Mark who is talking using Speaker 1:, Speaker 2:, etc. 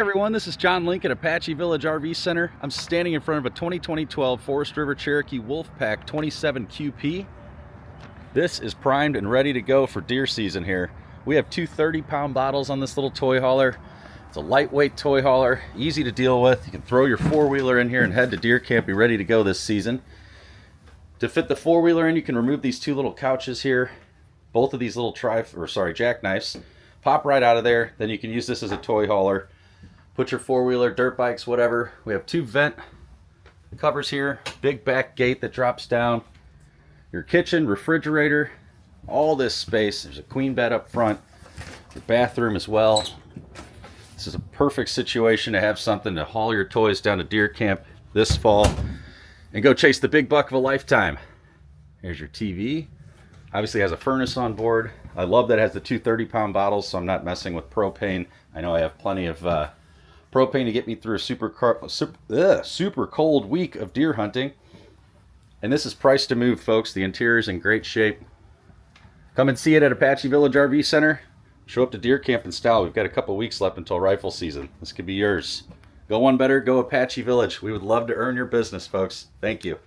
Speaker 1: Everyone, this is John Link at Apache Village RV Center. I'm standing in front of a 2012 Forest River Cherokee Wolfpack 27 QP. This is primed and ready to go for deer season here. We have two 30-pound bottles on this little toy hauler. It's a lightweight toy hauler, easy to deal with. You can throw your four-wheeler in here and head to deer camp, be ready to go this season. To fit the four-wheeler in, you can remove these two little couches here. Both of these little jackknives pop right out of there. Then you can use this as a toy hauler. Put your four-wheeler, dirt bikes, whatever. We have two vent covers here, big back gate that drops down. Your kitchen, refrigerator, all this space. There's a queen bed up front, your bathroom as well. This is a perfect situation to have something to haul your toys down to deer camp this fall and go chase the big buck of a lifetime. Here's your TV. Obviously has a furnace on board. I love that it has the two 30-pound bottles, so I'm not messing with propane. I know I have plenty of propane to get me through a super cold week of deer hunting. And this is priced to move, folks. The interior is in great shape. Come and see it at Apache Village RV Center. Show up to deer camp in style. We've got a couple weeks left until rifle season. This could be yours. Go one better, go Apache Village. We would love to earn your business, folks. Thank you.